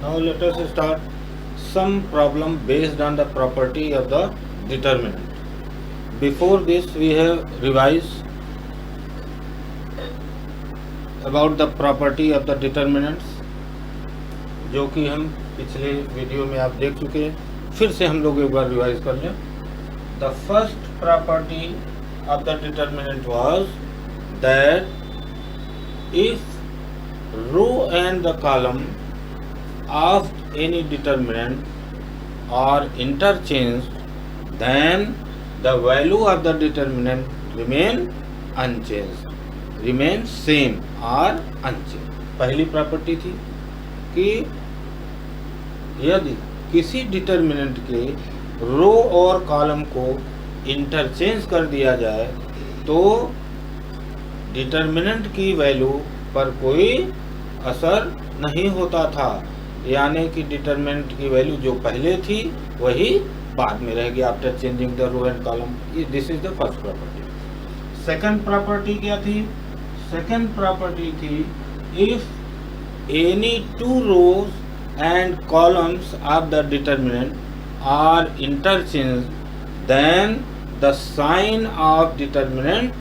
Now let us start some problem based on the property of the determinant. Before this we have revised about the property of the determinants, जो कि हम पिछले video में आप देख चुके हैं. फिर से हम लोग एक बार रिवाइज कर लें. The first property of the determinant was that if row and the column of any determinant are interchanged, then the value of the determinant remain unchanged, remain same or unchanged. पहली property थी कि यदि किसी determinant के रो और column को interchange कर दिया जाए तो डिटर्मिनेंट की वैल्यू पर कोई असर नहीं होता था, यानी कि डिटर्मिनेंट की वैल्यू जो पहले थी वही बाद में रहेगी after changing the row and column. This is the first property. Second property क्या थी? सेकंड प्रॉपर्टी थी if any two rows and columns of the determinant are interchange then the sign of determinant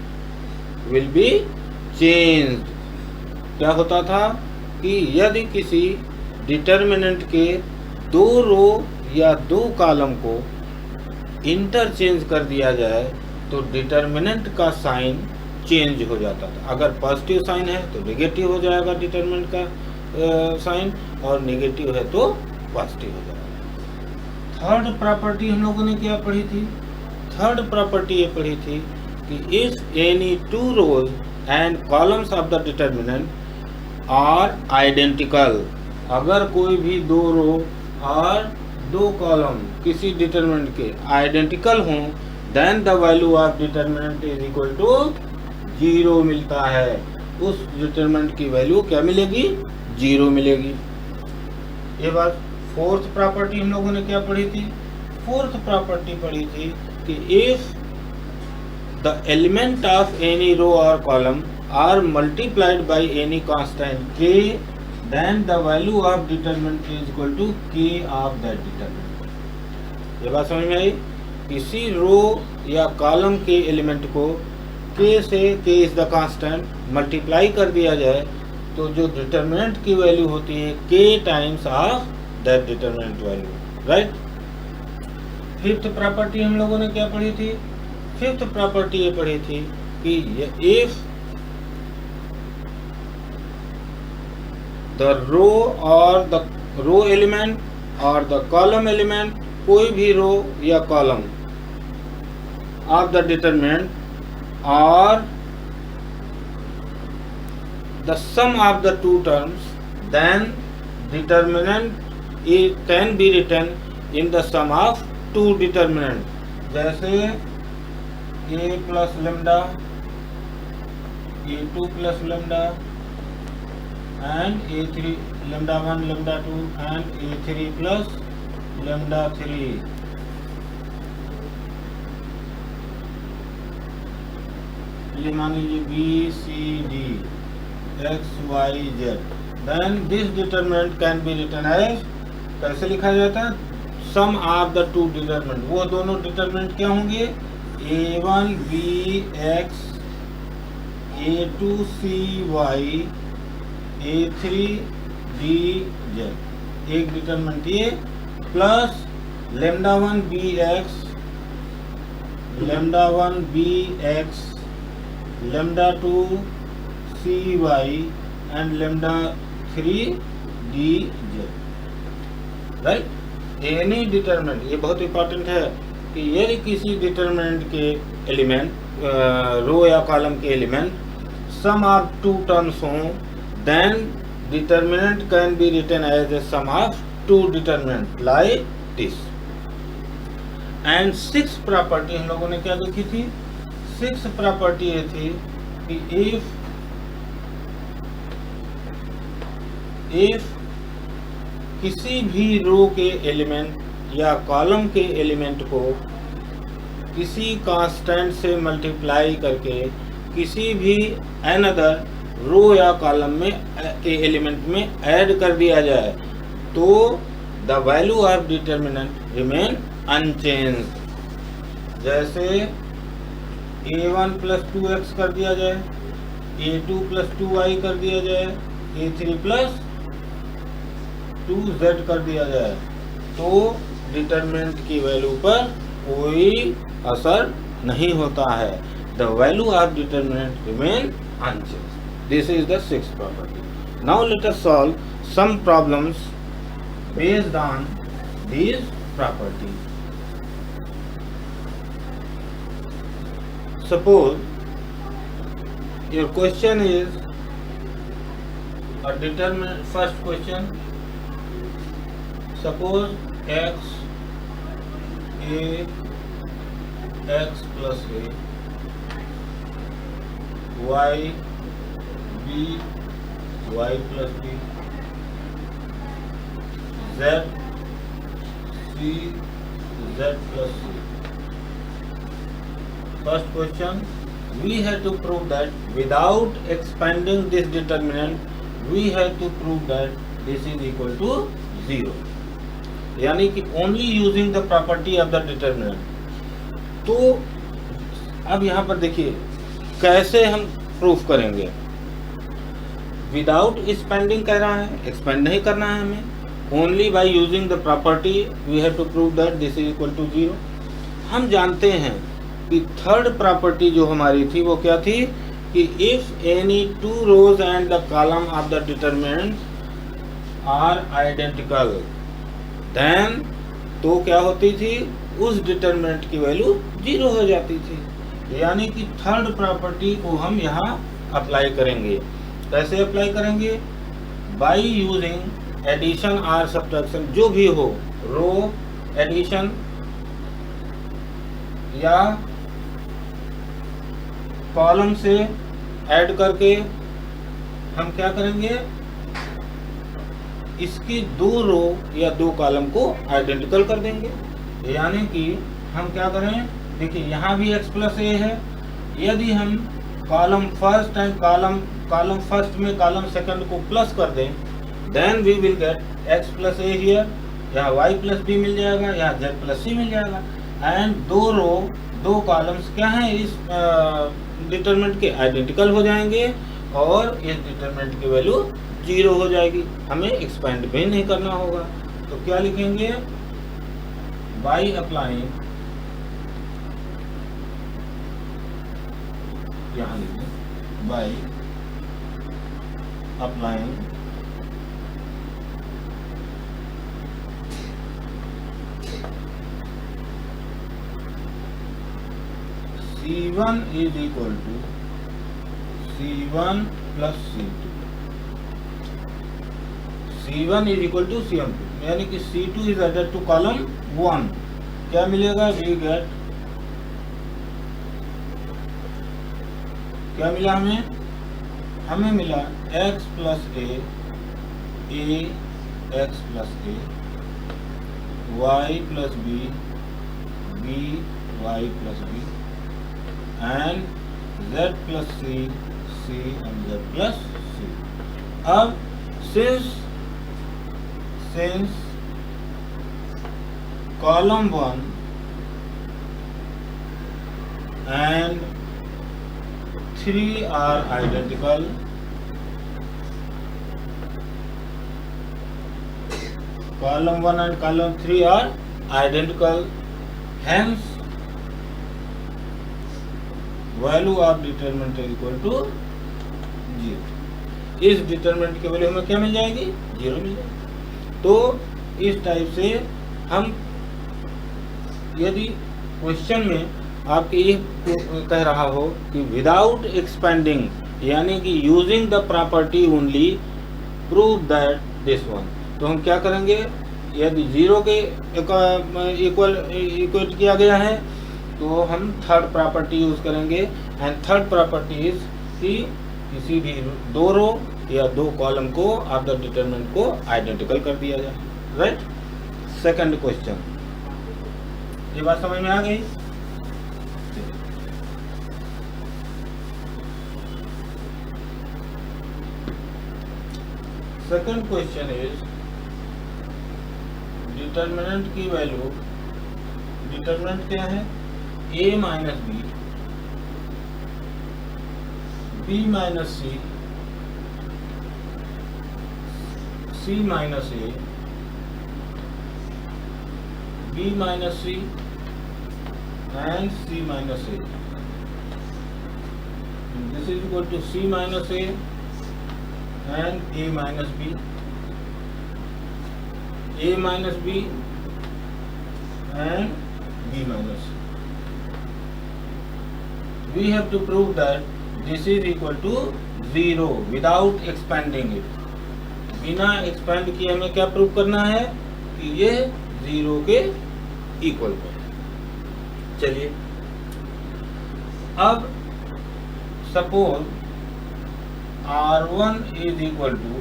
will be changed. क्या होता था कि यदि किसी determinant के दो रो या दो कॉलम को इंटरचेंज कर दिया जाए तो डिटर्मिनेंट का साइन चेंज हो जाता था. अगर पॉजिटिव साइन है तो नेगेटिव हो जाएगा डिटर्मिनेंट का साइन, और नेगेटिव है तो पॉजिटिव हो जाएगा. थर्ड प्रॉपर्टी हम लोगों ने क्या पढ़ी थी? थर्ड प्रॉपर्टी ये पढ़ी थी कि if any two rows and columns of the determinant are identical, अगर कोई भी दो रो और दो कॉलम किसी डिटर्मिनेंट के आइडेंटिकल हों then the value of determinant is equal to 0 मिलता है. उस डिटर्मिनेंट की वैल्यू क्या मिलेगी? 0 मिलेगी. ये बात. फोर्थ प्रॉपर्टी हम लोगों ने क्या पढ़ी थी? फोर्थ प्रॉपर्टी पढ़ी थी कि if the element of any row और column are multiplied by any constant k, then the value of determinant is equal to k of that determinant. ये बात समझ में आई? किसी रो या कॉलम के एलिमेंट को k से, k is the constant, multiply कर दिया जाए तो जो डिटर्मिनेंट की वैल्यू होती है k times of that determinant value. Right. Fifth property हम लोगों ने क्या पढ़ी थी? फिफ्थ प्रॉपर्टी ये पढ़ी थी कि इफ द रो और द रो एलिमेंट और द कॉलम एलिमेंट, कोई भी रो या कॉलम ऑफ द डिटर्मिनेंट और the sum of the two terms, then determinant can be written in the sum of two determinant. जैसे a plus lambda, a2 plus lambda and a3 lambda 1 lambda 2 and a3 plus lambda 3. ये मान लीजिए b c d x y z. then this determinant can be written as, कैसे लिखा जाता है? sum of the two determinant. वो दोनों determinant क्या होंगे? a1 b x a2 c y a3 d z. एक डिटर्मिनेंट ये plus lambda 1 b x, lambda 1 b x, lambda 2 c y and lambda 3 d z. Right. Any determinant, ये बहुत important है कि यदि किसी डिटर्मिनेंट के एलिमेंट, रो या कॉलम के element sum of two terms हों then determinant can be written as a sum of two determinant like this. and sixth property हम लोगों ने क्या देखी थी? sixth property ये थी कि if किसी भी रो के एलिमेंट या कॉलम के एलिमेंट को किसी कांस्टेंट से मल्टीप्लाई करके किसी भी अनदर रो या कॉलम में के एलिमेंट में ऐड कर दिया जाए तो the value of determinant remain unchange. जैसे a1 प्लस 2x कर दिया जाए, a2 प्लस 2y कर दिया जाए, a3 प्लस 2z कर दिया जाए, तो डिटरमिनेंट की वैल्यू पर कोई असर नहीं होता है। The value of determinant remain unchange. This is the sixth property. Now let us solve some problems based on these properties. Suppose your question is a determinant. First question, suppose x plus a, y plus b, z plus c. First question, we have to prove that without expanding this determinant, we have to prove that this is equal to 0. यानी कि only using the property of the determinant. तो अब यहाँ पर देखिए कैसे हम proof करेंगे। विदाउट एक्सपेंडिंग कह रहा है, एक्सपेंड नहीं करना है हमें। Only by using the property we have to prove that this is equal to 0. हम जानते हैं कि थर्ड प्रॉपर्टी जो हमारी थी वो क्या थी कि if any two rows and the column of the determinant are identical, then तो क्या होती थी, उस डिटरमिनेंट की वैल्यू 0 हो जाती थी। यानी कि थर्ड प्रॉपर्टी को हम यहाँ अप्लाई करेंगे। कैसे अप्लाई करेंगे? बाई यूजिंग एडिशन और सब्ट्रैक्शन, जो भी हो, रो एडिशन या कॉलम से ऐड करके हम क्या करेंगे, इसकी दो रो या दो कॉलम को आइडेंटिकल कर देंगे। यानी कि हम क्या करें, देखिए यहाँ भी x प्लस ए है। यदि हम column first and column first में कॉलम सेकंड को प्लस कर दें, then we will get x plus a here, यहाँ y plus b मिल जाएगा, यहाँ z plus c मिल जाएगा। एंड दो रो दो कॉलम्स क्या हैं, इस डिटरमिनेंट के आइडेंटिकल हो जाएंगे और इस डिटरमिनेंट की वैल्यू 0 हो जाएगी। हमें एक्सपेंड भी नहीं करना होगा। तो क्या लिखेंगे, बाई अप्लाइंग, यहाँ लिखें by applying C1 is equal to C1 plus C2. C1 is equal to C1, यानी कि C2 is added to column 1. क्या मिलेगा, we get, क्या मिला हमें मिला x plus a x plus a, y plus b y plus b, and z plus c and z plus c. अब since column 1 and 3 are identical, column 1 and column 3 are identical, hence value of determinant equal to 0। इस determinant की value हमें क्या मिल जाएगी, 0 मिल जाएगी। तो इस टाइप से हम, यदि क्वेश्चन में आपके ये कह रहा हो कि विदाउट एक्सपेंडिंग, यानी कि using the property only prove that this one, तो हम क्या करेंगे, यदि 0 के इक्वल किया गया है तो हम थर्ड प्रॉपर्टी यूज करेंगे। एंड थर्ड प्रॉपर्टी इज कि किसी भी दो रो या दो कॉलम को ऑफ द डिटरमिनेंट को आइडेंटिकल कर दिया जाए। राइट। सेकंड क्वेश्चन, ये बात समझ में आ गई। सेकंड क्वेश्चन इज डिटर्मिनेंट की वैल्यू, डिटर्मिनेंट क्या है, a minus B, b minus C, c minus a, b minus c and c minus a. This is equal to c minus a and a minus b, a minus b and b minus c. We have to prove that this is equal to 0 without expanding it. बिना expand किए हमें क्या prove करना है कि ये 0 के equal है। चलिए अब suppose R1 is equal to,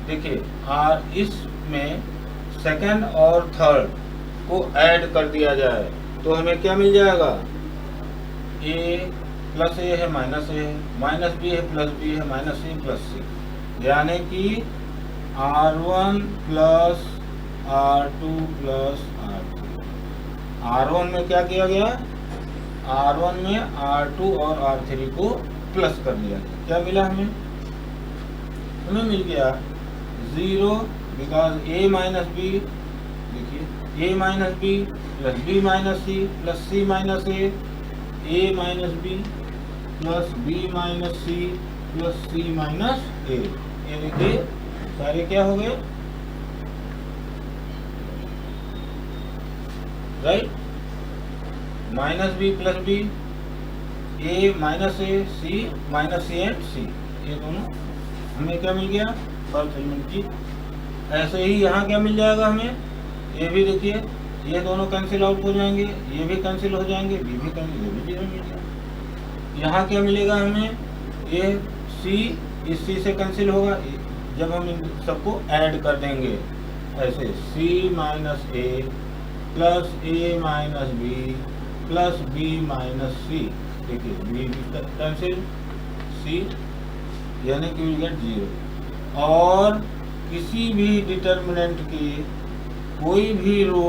देखिए R इसमें सेकंड और थर्ड को ऐड कर दिया जाए तो हमें क्या मिल जाएगा, a प्लस a है माइनस a है, माइनस b है प्लस b है, माइनस c प्लस c, यानी कि R1 plus R2 plus R3। R1 में क्या किया गया, R1 में R2 और R3 को प्लस कर दिया गया, क्या मिला हमें, हमें मिल गया 0 बिकॉज a माइनस बी, देखिए a minus b plus b minus c plus c minus a minus b plus b minus c plus c minus a, ये देखिए सारे क्या हो गए, right, minus b plus b, a minus A, c minus c and c, ये दोनों हमें क्या मिल गया, फर्स्ट एलिमेंट की। ऐसे ही यहाँ क्या मिल जाएगा हमें, ये भी देखिए ये दोनों कैंसिल आउट हो जाएंगे, ये भी कैंसिल हो जाएंगे, बी भी कैंसिल, ये भी 0 मिल जाएगा। यहाँ क्या मिलेगा हमें, ये सी इस सी से कैंसिल होगा जब हम इन सबको ऐड कर देंगे, ऐसे c minus a plus a minus b plus b minus c, देखिए बी कैंसिल, सी यानी कि विल गेट 0। और किसी भी डिटर्मिनेंट की कोई भी row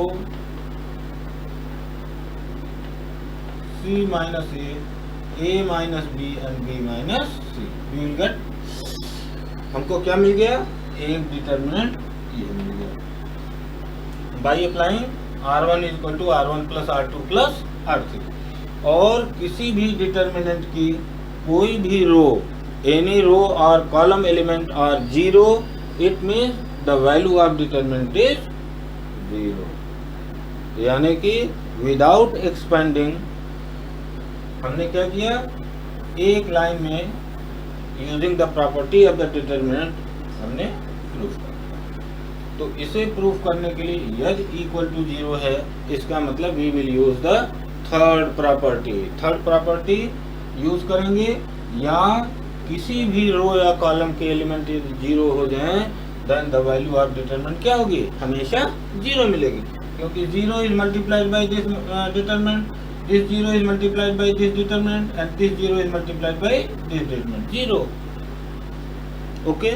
c minus A minus B and B minus c, we will get, हमको क्या मिल गया, एक डिटर्मिनेंट ये मिल गया by applying R1 is equal to R1 plus R2 plus R3। और किसी भी डिटर्मिनेंट की कोई भी रो, एनी रो और column element are 0, it means the value of determinant is 0, यानी कि विदाउट एक्सपेंडिंग हमने क्या किया, एक लाइन में using the property of the determinant हमने प्रूफ कर। तो इसे प्रूफ करने के लिए यदि इक्वल टू 0 है, इसका मतलब we will use the third property. Third property use करेंगे, या किसी भी रो या कॉलम के एलिमेंट 0 हो जाएं, then the value of determinant क्या होगी, हमेशा 0 मिलेगी, क्योंकि 0 is multiplied by this determinant, this 0 is multiplied by this determinant and this 0 is multiplied by this determinant, 0। Okay,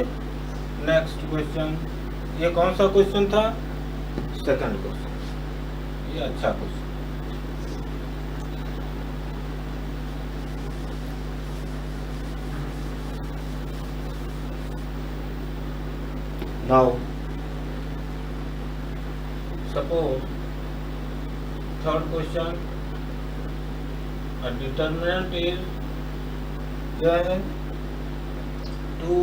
next question, ये कौन सा क्वेश्चन था, सेकंड क्वेश्चन, ये अच्छा question. Now suppose third question, a determinant is क्या है, 2,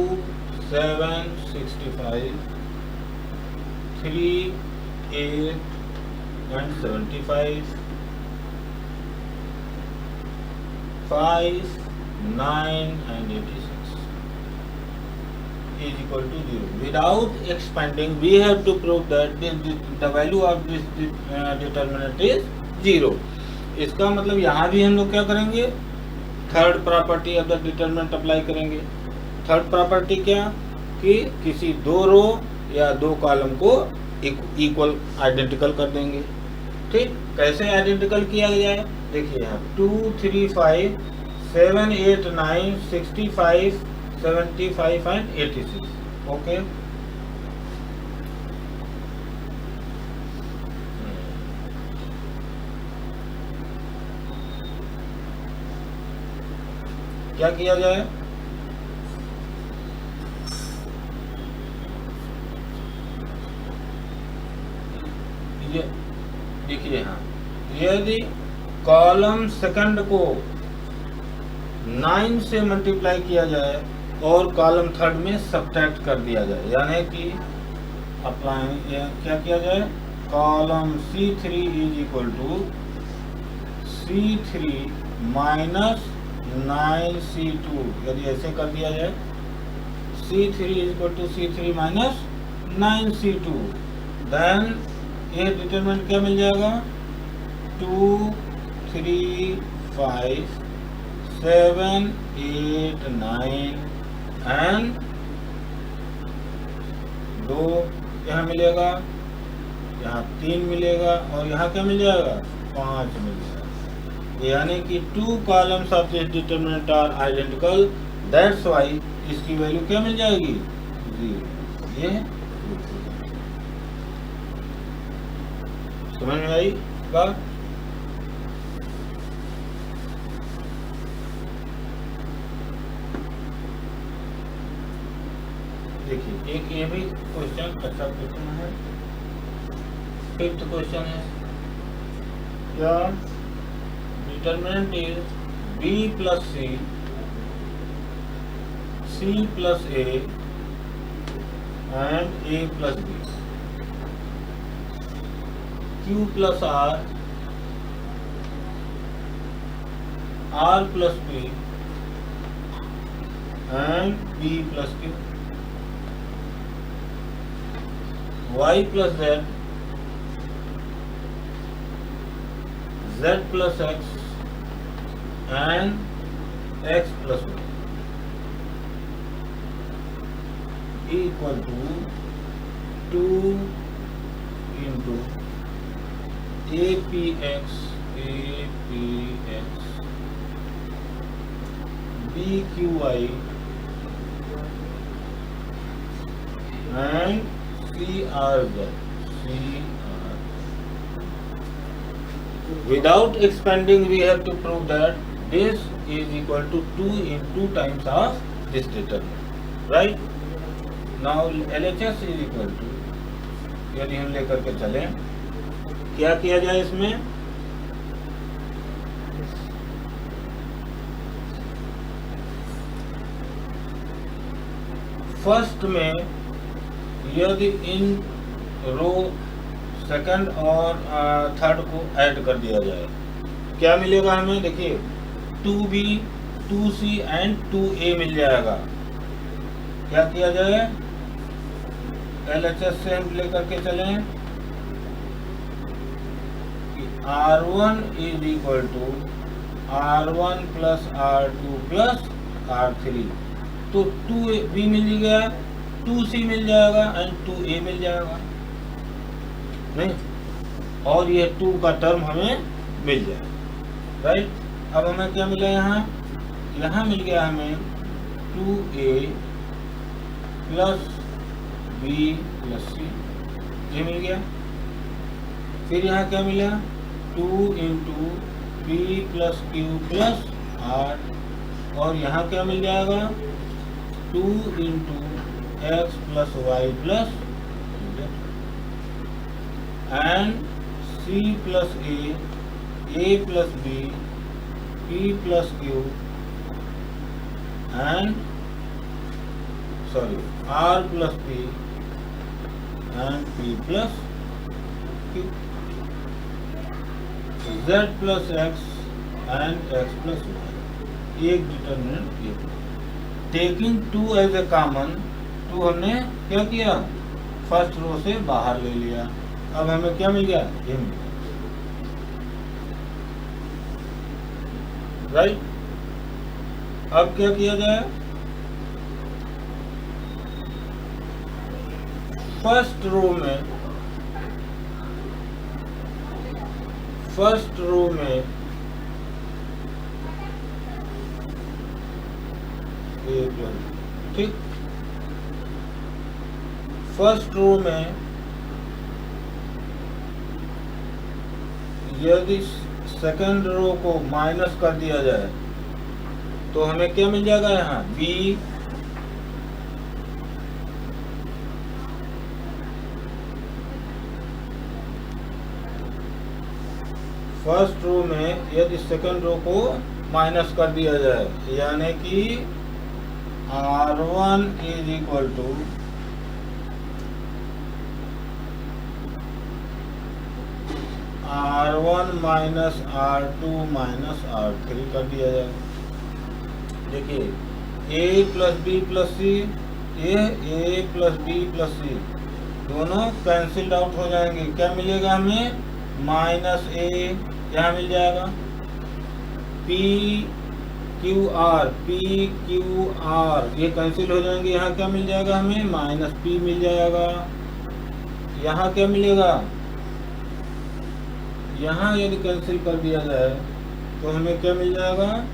7, 65, 3, 8 and 75, 5, 9 and 86 is equal to 0. Without expanding, we have to prove that the value of this determinant is 0. इसका मतलब यहाँ भी हम लोग क्या करेंगे, third property of the determinant apply करेंगे। थर्ड प्रॉपर्टी क्या, कि किसी दो रो या दो कॉलम को इक्वल आइडेंटिकल कर देंगे। ठीक, कैसे आइडेंटिकल किया जाए, देखिए यहाँ 2, 3, 5, 7, 8, 9, 65, 75 एंड 86। ओके, क्या किया जाए, ये देखिए यहाँ, यदि कॉलम सेकंड को 9 से मल्टीप्लाई किया जाए और कॉलम थर्ड में सब्ट्रैक्ट कर दिया जाए, यानी कि अप्लाई क्या किया जाए, column C3 is equal to C3 minus 9C2, यदि ऐसे कर दिया जाए, C3 is equal to C3 minus 9C2, then ये डिटरमिनेंट क्या मिल जाएगा, 2, 3, 5, 7, 8, 9 एंड 2 यहाँ मिलेगा, यहाँ 3 मिलेगा और यहाँ क्या मिल जाएगा, 5 मिल जाएगा, यानी कि 2 columns of this determinant are identical, that's why इसकी वैल्यू क्या मिल जाएगी, 0। ये समझ में आई बात। देखिए एक ये भी क्वेश्चन अच्छा क्वेश्चन है, 5th क्वेश्चन है, क्या determinant is B plus C, C plus A and A plus B, Q plus R, R plus P and P plus Q, Y plus Z, Z plus X and X plus Y equal to 2 into APX BQI and CRZ. Without expanding, we have to prove that this is equal to 2 times of this determinant, right? Now LHS is equal to, यदि हम लेकर के चलें, क्या किया जाए इसमें, first में यदि इन रो सेकंड और थर्ड को ऐड कर दिया जाए, क्या मिलेगा हमें, देखिए 2B, 2C एंड 2A मिल जाएगा। क्या किया जाए, LHS से हम लेकर के चलें, R1 is equal to R1 plus R2 plus R3, तो 2B मिल गया, 2C मिल जाएगा एंड 2A मिल जाएगा, नहीं, और ये 2 का टर्म हमें मिल जाएगा, राइट। अब हमें क्या मिला यहाँ मिल गया हमें 2A plus B plus C, ये मिल गया। फिर यहाँ क्या मिला, 2 into P plus Q plus R, और यहाँ क्या मिल जाएगा, 2 into X plus Y plus Z and C plus A plus B, P plus Q and R plus P and P plus Q, Z plus X and X plus Y, एक determinant ये। Taking 2 as A common, 2 हमने क्या किया, first row से बाहर ले लिया, अब हमें क्या मिल गया, ये मिल गया, राइट। अब क्या किया जाए, फर्स्ट रो में ठीक, फर्स्ट रो में यदि सेकंड रो को माइनस कर दिया जाए तो हमें क्या मिल जाएगा यहाँ बी फर्स्ट रो में यदि सेकंड रो को माइनस कर दिया जाए, यानी कि R1 is equal to R1 minus R2 minus R3 कर दिया जाए। देखिए a plus B plus C, ये a plus B plus C दोनों कैंसिल्ड आउट हो जाएंगे। क्या मिलेगा हमें माइनस ए, यहाँ मिल जाएगा पी क्यू आर, ये कैंसिल हो जाएंगे। यहाँ क्या मिल जाएगा हमें माइनस पी मिल जाएगा। यहाँ क्या मिलेगा, यहाँ यदि कैंसिल कर दिया जाए तो हमें क्या मिल जाएगा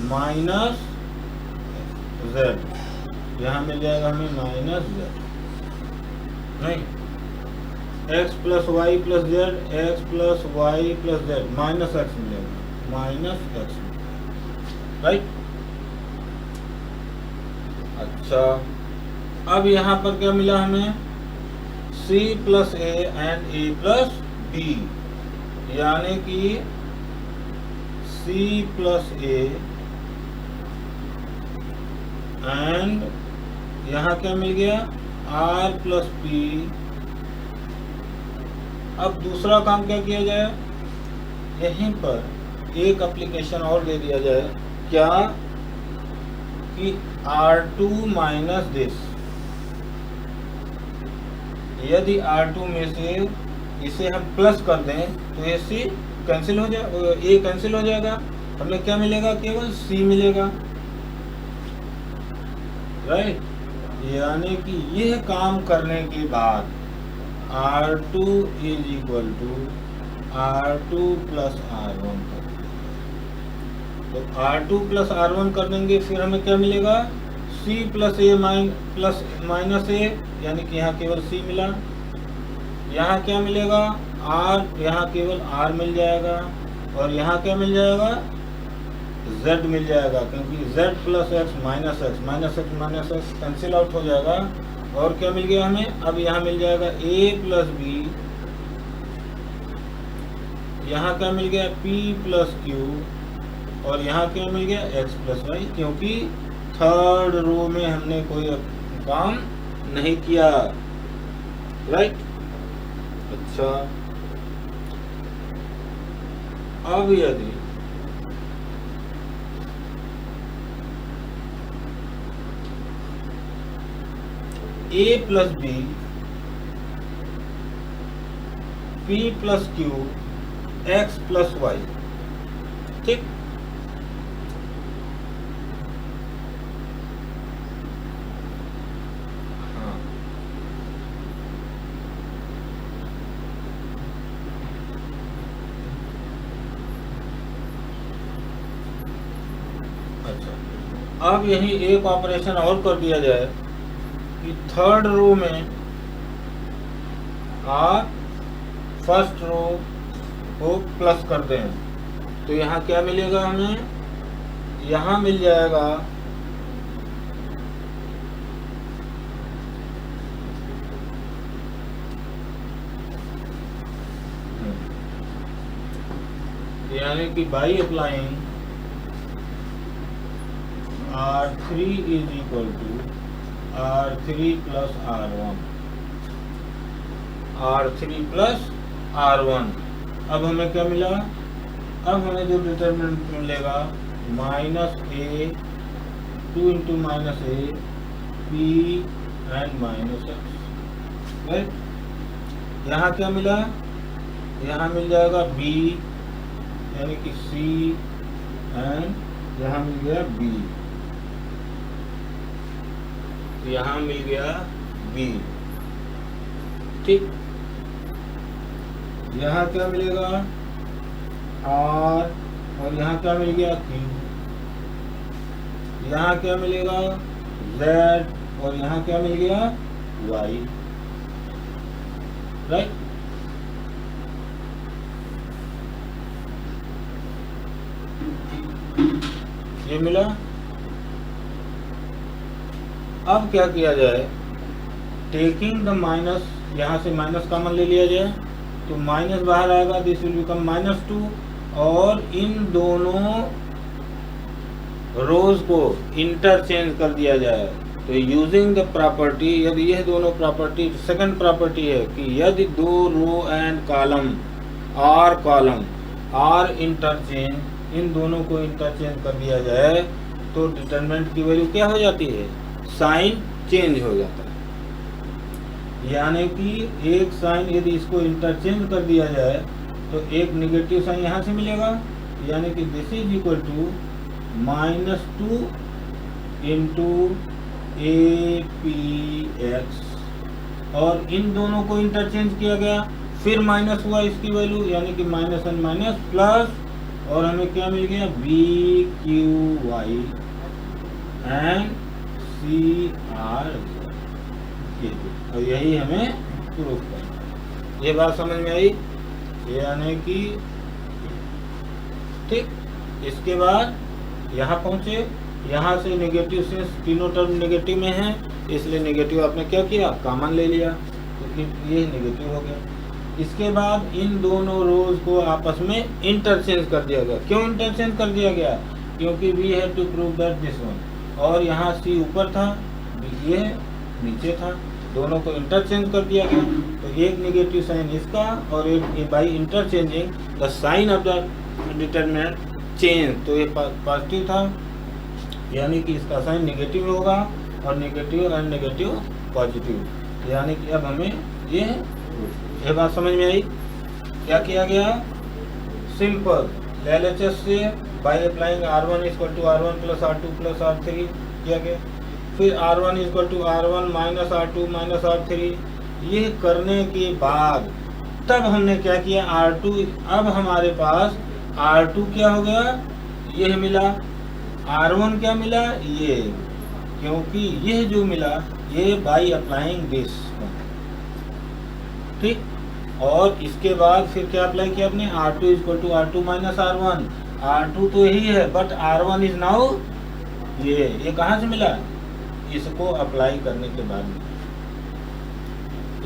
माइनस z, यहाँ मिल जाएगा हमें माइनस z, नहीं x plus Y plus Z, X plus Y plus Z, minus X मिलेगा, माइनस एक्स, राइट। अच्छा, अब यहाँ पर क्या मिला हमें c plus A and a plus b, यानी कि c प्लस ए एंड यहाँ क्या मिल गया r प्लस p। अब दूसरा काम क्या किया जाए, यहीं पर एक एप्लीकेशन और दे दिया जाए, क्या कि R2 माइनस दिस, यदि R2 में से इसे हम प्लस कर दें तो ये C कैंसिल हो जाएगा, A कैंसिल हो जाएगा, हमें क्या मिलेगा केवल C मिलेगा, राइट। यानी कि यह काम करने के बाद R2 is equal to R2 plus R1 कर देंगे। तो R2 प्लस R1 कर देंगे, फिर हमें क्या मिलेगा C plus A plus minus ए, यानी कि यहाँ केवल C मिला। यहाँ क्या मिलेगा R, यहाँ केवल R मिल जाएगा, और यहाँ क्या मिल जाएगा Z मिल जाएगा, क्योंकि Z plus x minus x, minus x minus x cancel out हो जाएगा। और क्या मिल गया हमें, अब यहाँ मिल जाएगा a प्लस बी, यहाँ क्या मिल गया p प्लस क्यू, और यहाँ क्या मिल गया x प्लस वाई, क्योंकि थर्ड रो में हमने कोई काम नहीं किया, राइट। अच्छा, अब यदि a plus B, p plus Q, x plus Y, ठीक। हाँ, अच्छा, अब यही एक ऑपरेशन और कर दिया जाए कि थर्ड रो में आप फर्स्ट रो को प्लस कर दें, तो यहाँ क्या मिलेगा हमें, यहाँ मिल जाएगा यानी कि by applying R3 is equal to R3 plus R1, R3 plus R1। अब हमें क्या मिला, अब हमें जो डिटरमिनेंट मिलेगा minus A, 2 into minus A, P and minus X, right. यहाँ क्या मिला, यहाँ मिल जाएगा बी, यानी कि सी, एंड यहाँ मिल गया बी, यहाँ मिल गया बी, ठीक। यहाँ क्या मिलेगा आर, और यहाँ क्या मिल गया क्यू, यहाँ क्या मिलेगा जेड, और यहाँ क्या मिल गया वाई, राइट। ये मिला। अब क्या किया जाए, टेकिंग द माइनस, यहाँ से माइनस कॉमन ले लिया जाए तो माइनस बाहर आएगा, दिस विल बिकम -2 और इन दोनों रोज को इंटरचेंज कर दिया जाए। तो यूजिंग द प्रॉपर्टी, यदि यह दोनों प्रॉपर्टी, सेकंड प्रॉपर्टी है कि यदि दो row and column are interchange, इन दोनों को इंटरचेंज कर दिया जाए तो डिटरमिनेंट की वैल्यू क्या हो जाती है, साइन चेंज हो जाता है। यानी कि एक साइन यदि इसको इंटरचेंज कर दिया जाए तो एक नेगेटिव साइन यहाँ से मिलेगा, यानी कि this is equal to -2 into APX, और इन दोनों को इंटरचेंज किया गया, फिर माइनस हुआ इसकी वैल्यू, यानी कि -1 माइनस प्लस, और हमें क्या मिल गया, BQY एंड CR, और यही हमें प्रूफ करना। ये बात समझ में आई, यानी कि ठीक। इसके बाद यहाँ पहुँचे, यहाँ से नेगेटिव से तीनों टर्म नेगेटिव में है, इसलिए नेगेटिव आपने क्या किया, कॉमन ले लिया, तो ये नेगेटिव हो गया। इसके बाद इन दोनों रोज को आपस में इंटरचेंज कर दिया गया। क्यों इंटरचेंज कर दिया गया, क्योंकि we have to prove that this one, और यहाँ C ऊपर था, ये नीचे था, दोनों को इंटरचेंज कर दिया गया। तो एक नेगेटिव साइन इसका और एक by interchanging the sign of the determinant change, तो ये पॉजिटिव था, यानी कि इसका साइन नेगेटिव होगा, और नेगेटिव एंड नेगेटिव पॉजिटिव, यानी कि अब हमें ये बात समझ में आई। क्या किया गया, सिंपल LHS से by applying R1 equal to R1 plus R2 plus R3 किया गया, फिर R1 equal to R1 minus R2 minus R3। ये करने के बाद तब हमने क्या किया, R2, अब हमारे पास R2 क्या हो गया, ये मिला, R1 क्या मिला, ये, क्योंकि यह जो मिला ये बाई अप्लाइंग दिस, ठीक। और इसके बाद फिर क्या अप्लाई किया आपने, R2 equal to R2 minus R1, R2 तो यही है बट R1 इज नाउ ये कहाँ से मिला, इसको अप्लाई करने के बाद।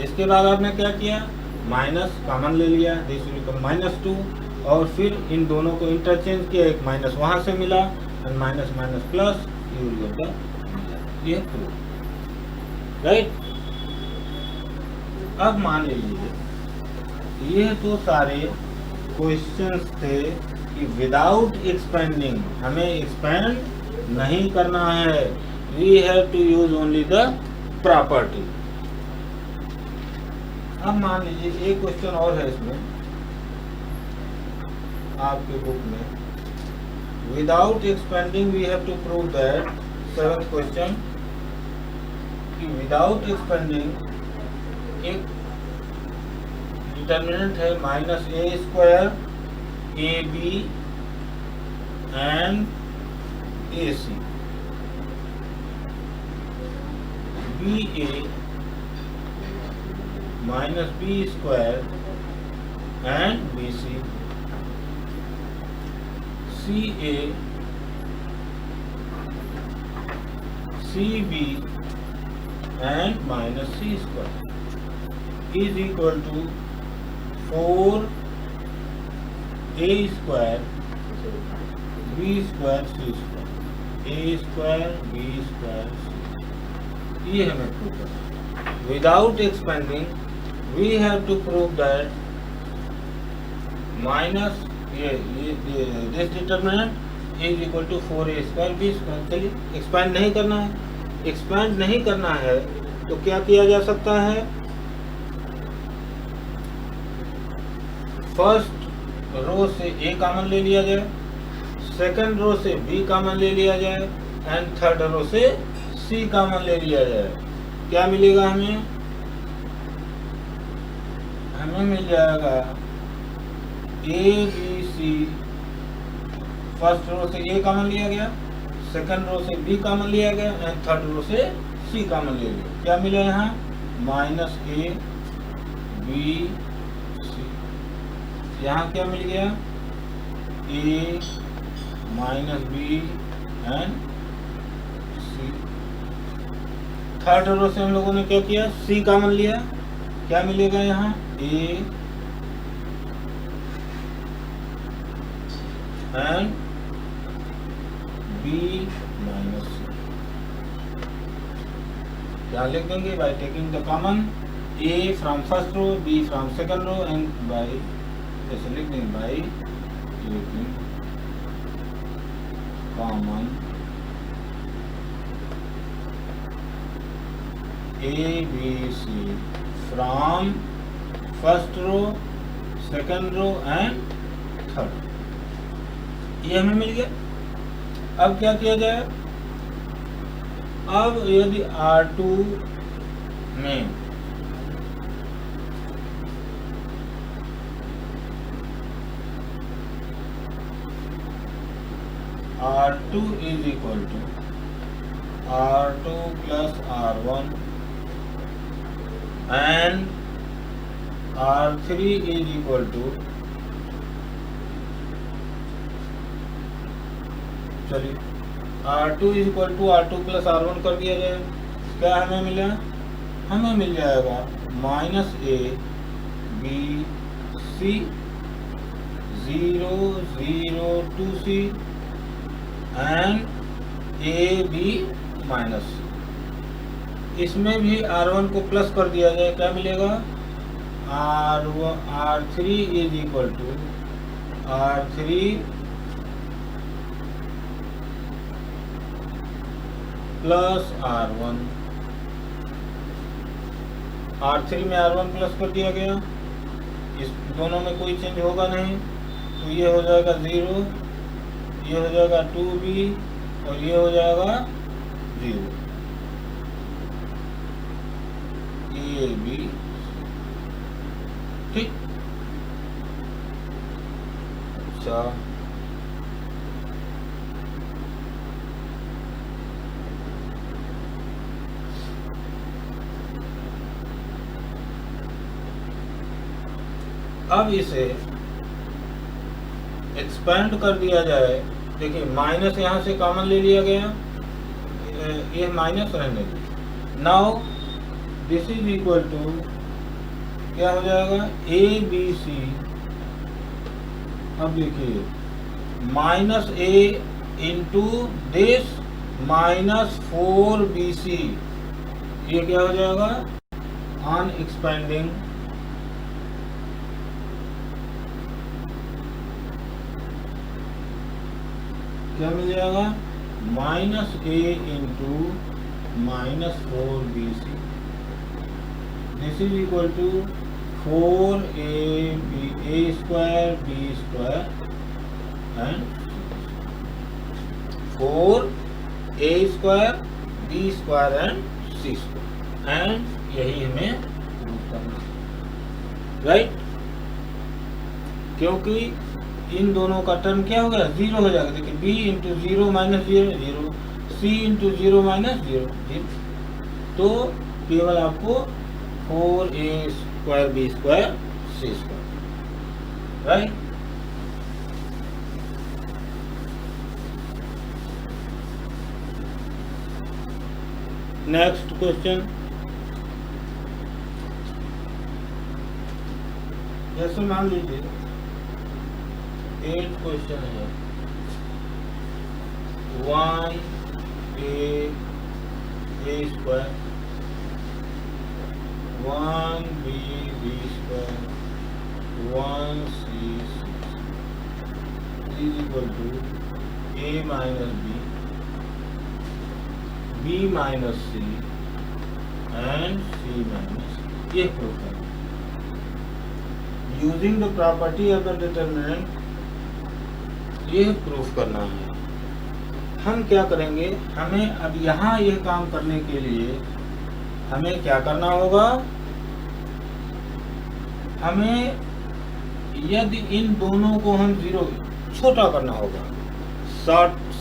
इसके बाद आपने क्या किया, माइनस कॉमन ले लिया, दिस विल बिकम -2, और फिर इन दोनों को इंटरचेंज किया, एक माइनस वहां से मिला, एंड माइनस माइनस प्लस, ये प्रूफ, राइट। अब मान लीजिए ये तो सारे क्वेश्चंस थे कि विदाउट एक्सपेंडिंग, हमें एक्सपेंड नहीं करना है, we have to use only the property. अब मान लीजिए एक क्वेश्चन और है इसमें आपके बुक में, without expanding we have to prove that, 7th question, कि विदाउट एक्सपेंडिंग एक डिटरमिनेंट है -a² AB and AC, BA -b² and BC, CA CB and -c² is equal to 4a² b² c², a² b² c, ये हमें prove करना। Without expanding we have to prove that minus this determinant is equal to 4a² b²। चलिए expand नहीं करना है, expand नहीं करना है तो क्या किया जा सकता है, फर्स्ट रो से A कॉमन ले लिया जाए, सेकंड रो से B कॉमन ले लिया जाए, एंड थर्ड रो से C कॉमन ले लिया जाए। क्या मिलेगा हमें, हमें मिल जाएगा ABC, फर्स्ट रो से A कॉमन लिया गया, सेकंड रो से B कॉमन लिया गया, एंड थर्ड रो से C कॉमन ले लिया। क्या मिला यहाँ, -a b c, यहाँ क्या मिल गया, a -b and C. Third row से हम लोगों ने क्या किया, सी कॉमन लिया, क्या मिलेगा यहाँ A and B minus C. क्या लिख देंगे, by taking the common A from first row, B from second row and by, ऐसे लिख देंगे by taking common A B C from first row, second row and third. ये हमें मिल गया। अब क्या किया जाए, अब यदि R2 में R2 is equal to R2 plus R1 and R3 is equal to, चलिए R2 is equal to R2 plus R1 कर दिया जाए, क्या हमें मिला, हमें मिल जाएगा minus A B c 0 0 2 c and a B minus c. इसमें भी R1 को प्लस कर दिया जाए, क्या मिलेगा, R3 is equal to R3 plus R1। R3 में R1 प्लस कर दिया गया, इस दोनों में कोई चेंज होगा नहीं, तो ये हो जाएगा 0, ये हो जाएगा 2b और ये हो जाएगा 0 ए बी। ठीक, अच्छा अब इसे एक्सपेंड कर दिया जाए। देखिए माइनस यहाँ से कॉमन ले लिया गया, ये माइनस रहने दीजिए। Now this is equal to क्या हो जाएगा, ए बी सी। अब देखिए minus A into this minus 4bc, ये क्या हो जाएगा, ऑन एक्सपेंडिंग क्या मिल जाएगा, minus A into minus 4bc, this is equal to 4a square b square and 4a square b square and c square, and यही हमें प्रूव करना है, राइट। क्योंकि इन दोनों का टर्म क्या हो गया, 0 हो जाएगा। देखिए b into 0 minus 0 0, c into 0 minus 0 0, तो केवल आपको 4a square b square c square, right. Next question, जैसे मान लीजिए 8 क्वेश्चन है, 1a square 1b square 1c is equal to a minus b minus c and c minus, ये prove करना using the property of the determinant, ये proof करना है। हम क्या करेंगे, हमें अब यहाँ यह काम करने के लिए हमें क्या करना होगा, हमें यदि इन दोनों को हम 0 छोटा करना होगा,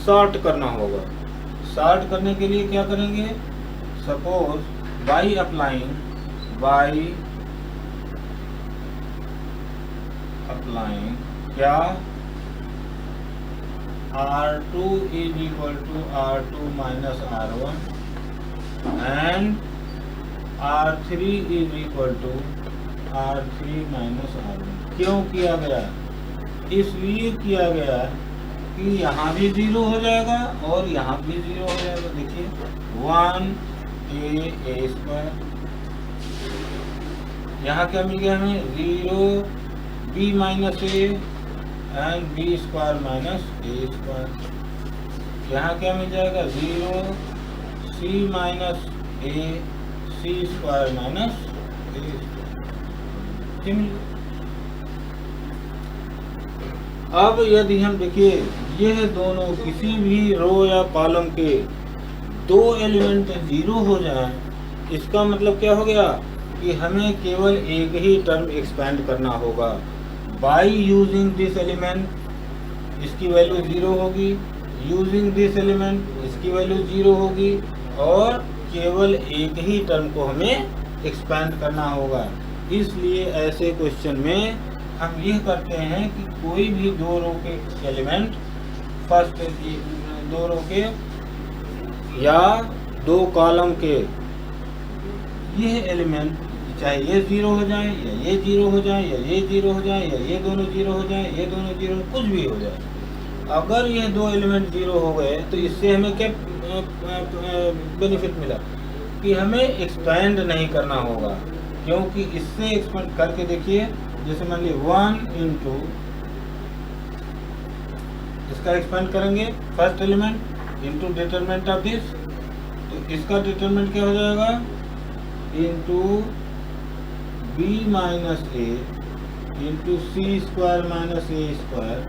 शॉर्ट करना होगा। शॉर्ट करने के लिए क्या करेंगे, सपोज बाई अप्लाइंग क्या R2 is equal to R2 minus R1 and R3 is equal to R3 minus R1। क्यों किया गया? इसलिए किया गया कि यहाँ भी 0 हो जाएगा और यहाँ भी 0 हो जाएगा। देखिए 1a स्क्वायर, यहाँ क्या मिल गया हमें? 0b minus A and B square minus A square. यहाँ क्या मिल जाएगा? 0c minus A C square minus A square. अब यदि हम देखिए यह दोनों किसी भी रो या कॉलम के दो एलिमेंट 0 हो जाएं, इसका मतलब क्या हो गया कि हमें केवल एक ही टर्म एक्सपेंड करना होगा। बाय यूजिंग दिस एलिमेंट इसकी वैल्यू 0 होगी, यूजिंग दिस एलिमेंट इसकी वैल्यू 0 होगी, और केवल एक ही टर्म को हमें एक्सपेंड करना होगा। इसलिए ऐसे क्वेश्चन में हम यह करते हैं कि कोई भी दो रो के एलिमेंट, फर्स्ट दो रो के या दो कॉलम के यह एलिमेंट, चाहे ये 0 हो जाए या ये 0 हो जाए या ये 0 हो जाए या ये दोनों 0 हो जाए, ये दोनों 0, कुछ भी हो जाए, अगर ये दो एलिमेंट 0 हो गए तो इससे हमें क्या बेनिफिट मिला कि हमें एक्सपेंड नहीं करना होगा। क्योंकि इससे एक्सपेंड करके देखिए, जैसे मान लीजिए 1 इंटू इसका एक्सपेंड करेंगे first element into determinant of this, तो इसका डिटरमिनेंट क्या हो जाएगा? Into b minus A into C square minus A square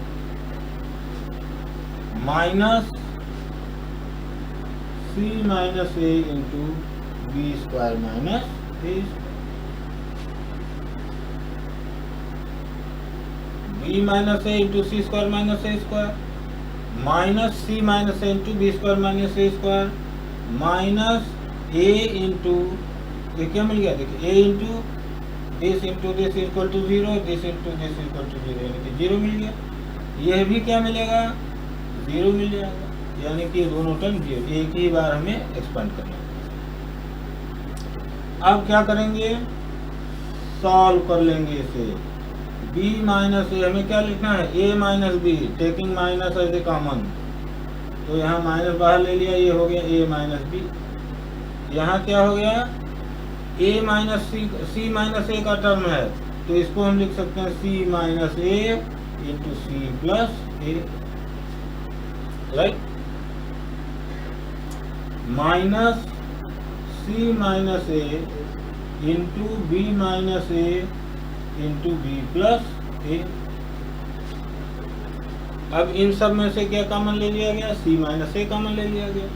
minus C minus A into B square minus A, B minus A into C square minus A square minus C minus A into B square minus A square minus A into, ये क्या मिल गया? देखिए a into this into this equal to 0, this into this equal to 0, यानी कि 0 मिल गया। यह भी क्या मिलेगा? 0 मिल जाएगा, यानी कि दोनों टर्म 0, एक ही बार हमें एक्सपेंड करना है। अब क्या करेंगे? सॉल्व कर लेंगे इसे। b माइनस ए हमें क्या लिखना है? a minus B, taking minus as A common, तो यहाँ माइनस बाहर ले लिया, ये हो गया a माइनस बी। यहाँ क्या हो गया? a माइनस सी माइनस ए का टर्म है, तो इसको हम लिख सकते हैं c minus A into C plus A, right, minus C minus A into B minus A into B plus ए। अब इन सब में से क्या कॉमन ले लिया गया? c माइनस ए कॉमन ले लिया गया।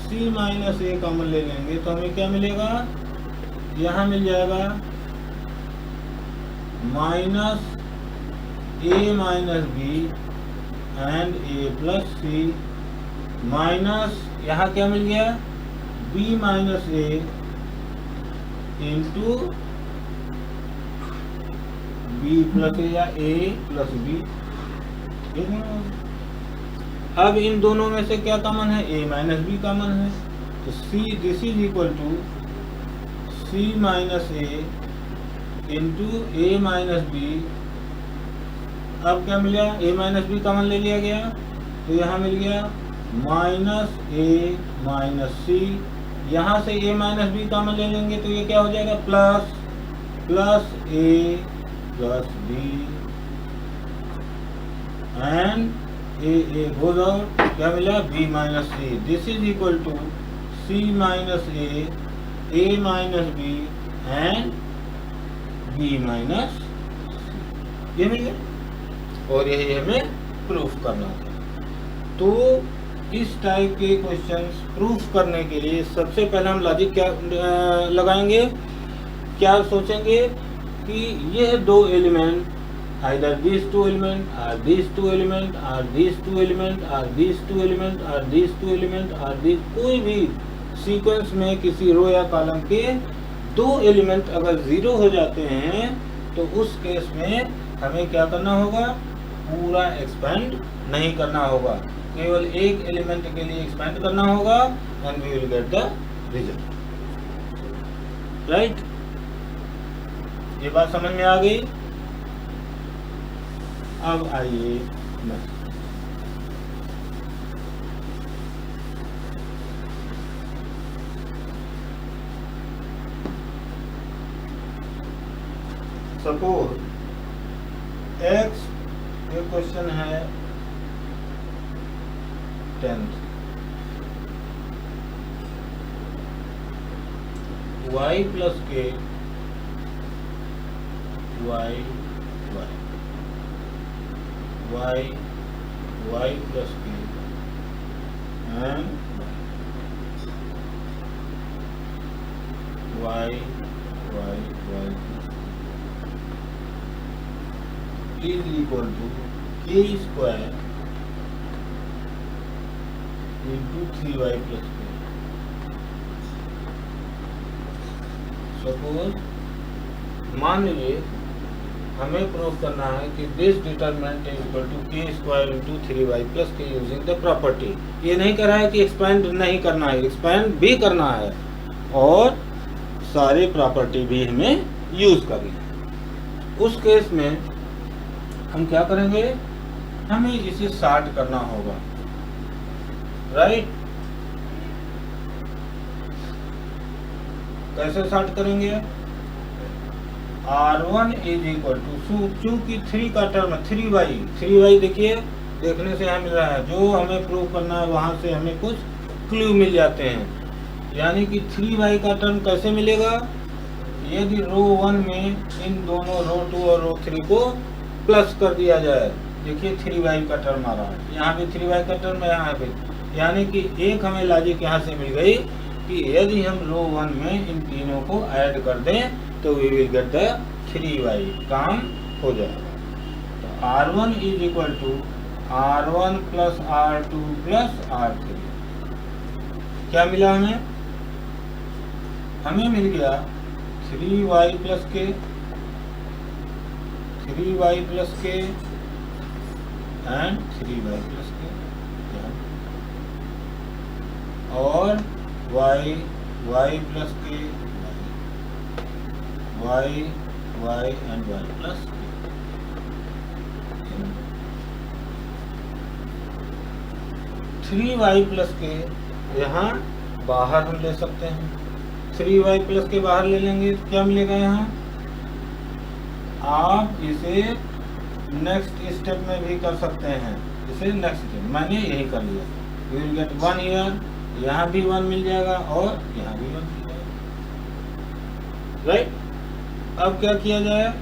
c माइनस ए कॉमन ले लेंगे तो हमें क्या मिलेगा? यहाँ मिल जाएगा minus A minus B and A plus C, minus यहाँ क्या मिल गया? B minus A into B plus A या ए प्लस बी। अब इन दोनों में से क्या कॉमन है? a माइनस बी कॉमन है, तो c this is equal to c minus A into A minus B. अब क्या मिला? a माइनस बी कॉमन ले लिया गया, तो यहाँ मिल गया माइनस ए माइनस सी। यहाँ से a माइनस बी कॉमन ले लेंगे तो ये क्या हो जाएगा? Plus plus A plus B and A goes out, क्या मिला? b minus C. This is equal to c minus A minus B and b minus, ये मिल गया, और यही हमें प्रूफ करना था। तो इस टाइप के क्वेश्चंस प्रूफ करने के लिए सबसे पहले हम लॉजिक क्या लगाएंगे, क्या सोचेंगे कि यह दो element either these two element or these two element or these two element or these two element or these two element or these, कोई भी सीक्वेंस में किसी रो या कॉलम के दो एलिमेंट अगर 0 हो जाते हैं तो उस केस में हमें क्या करना होगा? पूरा एक्सपेंड नहीं करना होगा, केवल एक एलिमेंट के लिए एक्सपेंड करना होगा and we will get the result. Right, ये बात समझ में आ गई। अब आइए नेक्स्ट। सपोज x, ये क्वेश्चन है 10th, y plus K y plus K and y is equal to k square into 3y plus k। Suppose मान लीजिए हमें प्रूव करना है कि this determinant is equal to k square into 3y plus K using the property. ये नहीं कर रहा है कि एक्सपेंड नहीं करना है, एक्सपेंड भी करना है और सारे प्रॉपर्टी भी हमें यूज करनी है। उस केस में हम क्या करेंगे, हमें इसे सॉर्ट करना होगा। राइट, कैसे सॉर्ट करेंगे? R1 इज इक्वल टू, चूंकि 3 का टर्म 3y देखिए देखने से यहाँ मिल रहा है, जो हमें प्रूव करना है वहां से हमें कुछ क्लू मिल जाते हैं। यानी कि 3y का टर्म कैसे मिलेगा? यदि रो 1 में इन दोनों रो 2 और रो 3 को प्लस कर दिया जाए। देखिए 3y का टर्म आ रहा है, यहाँ भी 3y का टर्म है, यहाँ पे, यानी कि एक हमें लॉजिक यहाँ से मिल गई कि यदि हम रो 1 में इन तीनों को ऐड कर दें तो we will get the 3y, काम हो जाएगा। तो R1 is equal to R1 plus R2 plus R3। क्या मिला हमें? हमें मिल गया 3y plus K and 3y plus के और y plus K y and y plus के। 3y प्लस के यहाँ बाहर हम ले सकते हैं, 3y प्लस के बाहर ले लेंगे, क्या मिलेगा यहाँ? आप इसे नेक्स्ट स्टेप में भी कर सकते हैं, इसे नेक्स्ट स्टेप मैंने यही कर लिया। यू विल गेट 1 हियर, यहाँ भी 1 मिल जाएगा और यहाँ भी 1 मिल जाएगा। राइट, अब क्या किया जाए,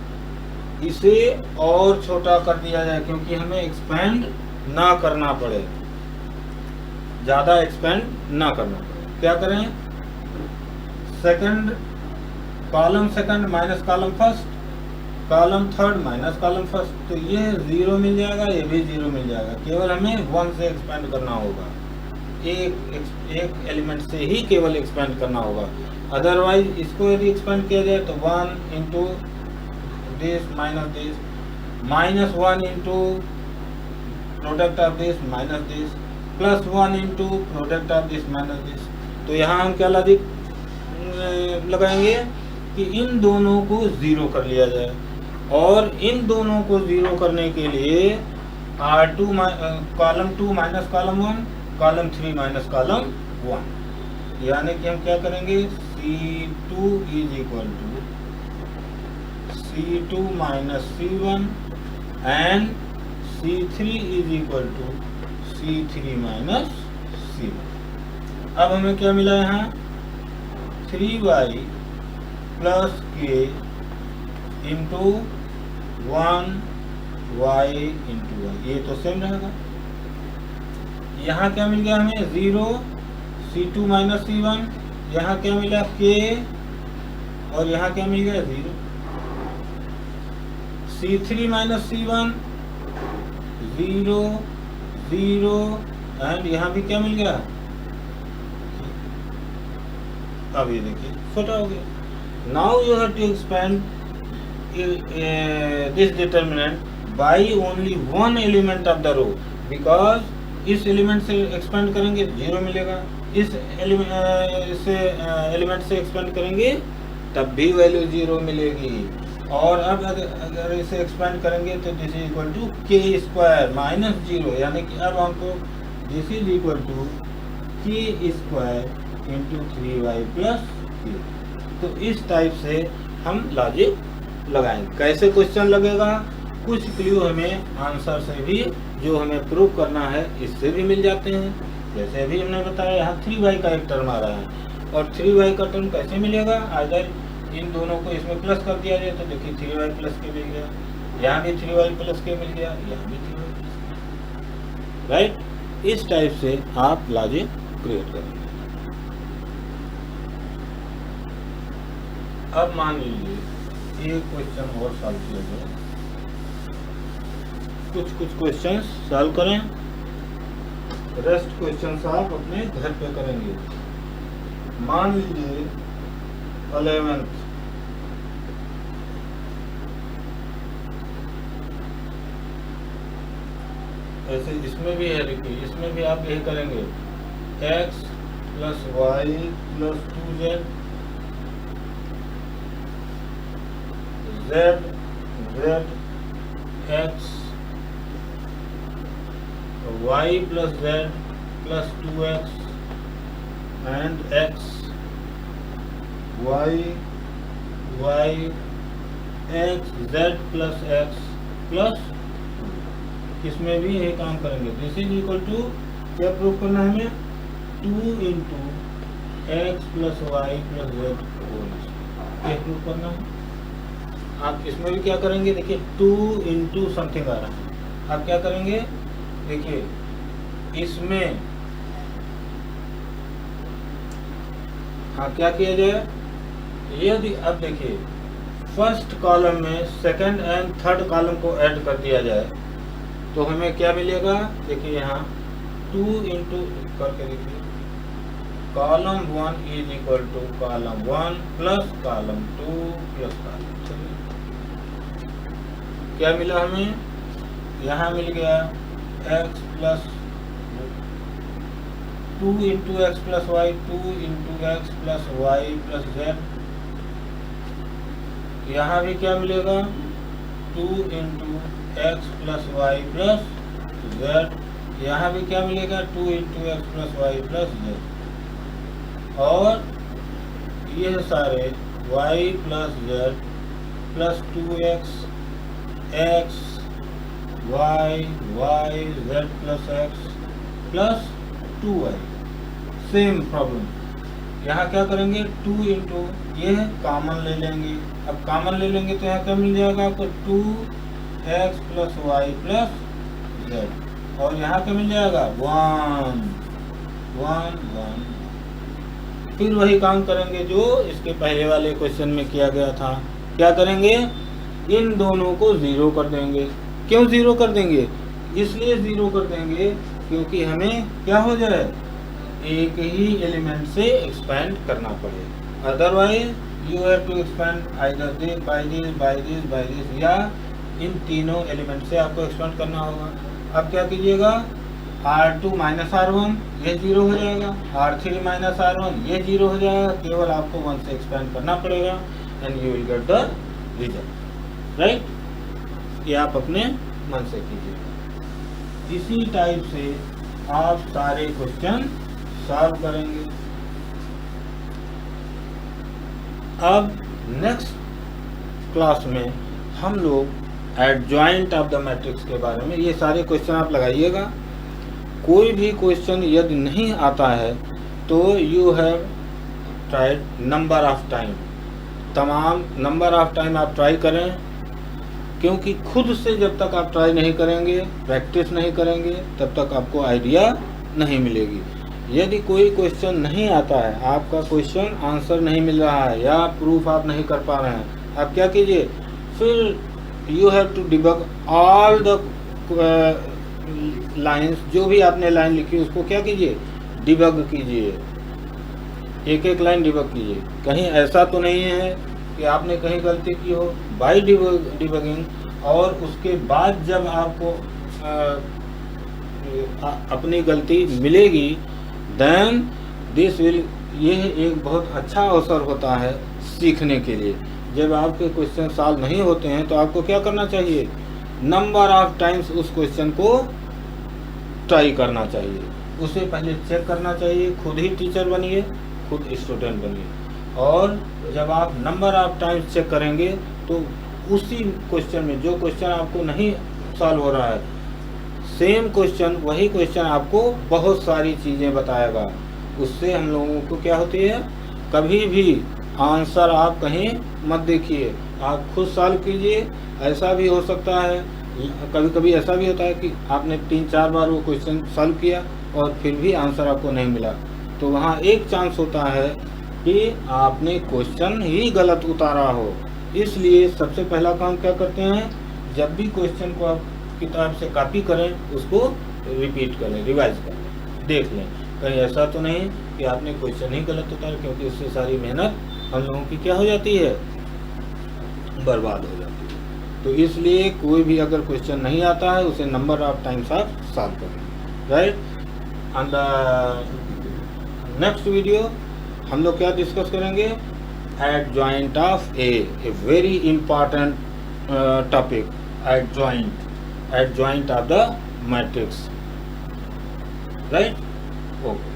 इसे और छोटा कर दिया जाए क्योंकि हमें एक्सपेंड ना करना पड़े, ज्यादा एक्सपेंड ना करना पड़े। क्या करें? Second column second minus column first, column third minus column first, तो ये 0 मिल जाएगा, ये भी 0 मिल जाएगा। केवल हमें 1 से एक्सपेंड करना होगा, एक एलिमेंट से ही केवल एक्सपेंड करना होगा। अदरवाइज इसको यदि एक्सपेंड किया जाए तो 1 into this minus 1 into product of this minus this plus 1 into product of this minus this. तो यहाँ हम क्या लॉजिक लगाएंगे कि इन दोनों को 0 कर लिया जाए, और इन दोनों को 0 करने के लिए R2 column 2 minus column 1, column 3 minus column 1, यानी कि हम क्या करेंगे, C2 is equal to C2 minus C1 and C3 is equal to C3 minus C1। अब हमें क्या मिला यहाँ, 3y प्लस के इंटू 1y इंटू y, ये तो सेम रहेगा। यहाँ क्या मिल गया हमें, 0 C2 माइनस C1, यहाँ क्या मिला k और यहाँ क्या मिल गया 0। C3 माइनस C1 0 0 एंड यहाँ भी क्या मिल गया, अब ये देखिए छोटा हो गया। Now you have to expand this determinant by only one element of the row, because इस एलिमेंट से एक्सपेंड करेंगे 0 मिलेगा, इस एलिमेंट से एक्सपेंड करेंगे तब भी वैल्यू 0 मिलेगी। और अब अगर इसे एक्सपेंड करेंगे तो दिस इज इक्वल टू के स्क्वायर माइनस 0, यानी कि अब हमको दिस इज इक्वल टू के स्क्वायर इंटू 3y प्लस के। तो इस टाइप से हम लॉजिक लगाएंगे। कैसे क्वेश्चन लगेगा, कुछ क्लू हमें आंसर से भी, जो हमें प्रूव करना है, इससे भी मिल जाते हैं। जैसे अभी हमने बताया यहाँ 3y का एक टर्म आ रहा है, और 3y का टर्म कैसे मिलेगा, अगर इन दोनों को इसमें प्लस कर दिया जाए तो देखिए 3y प्लस के मिल गया, यहाँ भी 3y प्लस के मिल गया, यहाँ भी 3y प्लस के, राइट। इस टाइप से आप लॉजिक क्रिएट करेंगे। अब मान लीजिए एक क्वेश्चन और सॉल्व किया जाए, कुछ क्वेश्चन सॉल्व करें, रेस्ट क्वेश्चन आप अपने घर पे करेंगे। मान लीजिए 11th, ऐसे इसमें भी है, देखिए इसमें भी आप यही करेंगे, x plus Y plus 2z, z x y plus z plus 2x and x y x z plus x plus, इसमें भी यही काम करेंगे। दिस इज इक्वल टू, क्या प्रूव करना है हमें, 2 into X plus Y plus Z, ये प्रूव करना है। आप इसमें भी क्या करेंगे, देखिए 2 इंटू समथिंग आ रहा है, आप क्या करेंगे, देखिए इसमें हाँ क्या किया जाए, यदि अब देखिए फर्स्ट कॉलम में सेकंड एंड थर्ड कॉलम को ऐड कर दिया जाए तो हमें क्या मिलेगा, देखिए यहाँ 2 इंटू करके देखिए, column 1 is equal to column 1 plus column 2 plus column 3, क्या मिला हमें, यहाँ मिल गया x plus 2 into X plus Y, 2 into X plus Y plus Z, यहाँ भी क्या मिलेगा, 2 into X plus Y plus Z, यहाँ भी क्या मिलेगा, 2 into X plus Y plus Z, और ये सारे y plus Z plus 2x X Y Z plus x plus 2y। Same problem, यहाँ क्या करेंगे, 2 इंटू ये कॉमन ले लेंगे, अब कॉमन ले लेंगे तो यहाँ क्या मिल जाएगा आपको, 2x plus Y plus Z, और यहाँ क्या मिल जाएगा, 1 1 1। फिर वही काम करेंगे जो इसके पहले वाले क्वेश्चन में किया गया था, क्या करेंगे, इन दोनों को 0 कर देंगे। क्यों 0 कर देंगे, इसलिए 0 कर देंगे क्योंकि हमें क्या हो जाए, एक ही एलिमेंट से एक्सपेंड करना पड़े, otherwise you have to expand either this by this by this by this, या इन तीनों एलिमेंट से आपको एक्सपेंड करना होगा। अब क्या कीजिएगा, R2 माइनस R1 ये 0 हो जाएगा, R3 माइनस R1 ये 0 हो जाएगा, केवल आपको 1 से एक्सपेंड करना पड़ेगा and you will get the result, right. ये आप अपने मन से कीजिएगा। इसी टाइप से आप सारे क्वेश्चन सॉल्व करेंगे। अब नेक्स्ट क्लास में हम लोग एडजॉइंट ऑफ द मैट्रिक्स के बारे में, ये सारे क्वेश्चन आप लगाइएगा। कोई भी क्वेश्चन यदि नहीं आता है तो you have tried number of time, तमाम नंबर ऑफ टाइम आप ट्राई करें, क्योंकि खुद से जब तक आप ट्राई नहीं करेंगे, प्रैक्टिस नहीं करेंगे, तब तक आपको आइडिया नहीं मिलेगी। यदि कोई क्वेश्चन नहीं आता है, आपका क्वेश्चन आंसर नहीं मिल रहा है या प्रूफ आप नहीं कर पा रहे हैं, आप क्या कीजिए, फिर you have to debug all the lines, जो भी आपने लाइन लिखी उसको क्या कीजिए, डिबग कीजिए, एक एक लाइन डिबग कीजिए। कहीं ऐसा तो नहीं है कि आपने कहीं गलती की हो। बाय डिबगिंग और उसके बाद जब आपको अपनी गलती मिलेगी, देन दिस विल, यह एक बहुत अच्छा अवसर होता है सीखने के लिए। जब आपके क्वेश्चन सॉल्व नहीं होते हैं तो आपको क्या करना चाहिए, नंबर ऑफ टाइम्स उस क्वेश्चन को ट्राई करना चाहिए, उसे पहले चेक करना चाहिए। खुद ही टीचर बनिए, खुद स्टूडेंट बनिए, और जब आप नंबर ऑफ टाइम्स चेक करेंगे तो उसी क्वेश्चन में, जो क्वेश्चन आपको नहीं सॉल्व हो रहा है, सेम क्वेश्चन, वही क्वेश्चन आपको बहुत सारी चीज़ें बताएगा। उससे हम लोगों को क्या होती है, कभी भी आंसर आप कहीं मत देखिए, आप खुद सॉल्व कीजिए। ऐसा भी हो सकता है, कभी कभी ऐसा भी होता है कि आपने 3-4 बार वो क्वेश्चन सॉल्व किया और फिर भी आंसर आपको नहीं मिला, तो वहाँ एक चांस होता है कि आपने क्वेश्चन ही गलत उतारा हो। इसलिए सबसे पहला काम क्या करते हैं, जब भी क्वेश्चन को आप किताब से कॉपी करें, उसको रिपीट करें, रिवाइज करें, देख लें कहीं ऐसा तो नहीं कि आपने क्वेश्चन ही गलत उतारा, क्योंकि उससे सारी मेहनत हम लोगों की क्या हो जाती है, बर्बाद हो जाती है। तो इसलिए कोई भी अगर क्वेश्चन नहीं आता है, उसे नंबर ऑफ टाइम्स आप सॉल्व करें, right. On the next video हम लोग क्या डिस्कस करेंगे, adjoint of a very important topic, adjoint of the matrix, right. Okay.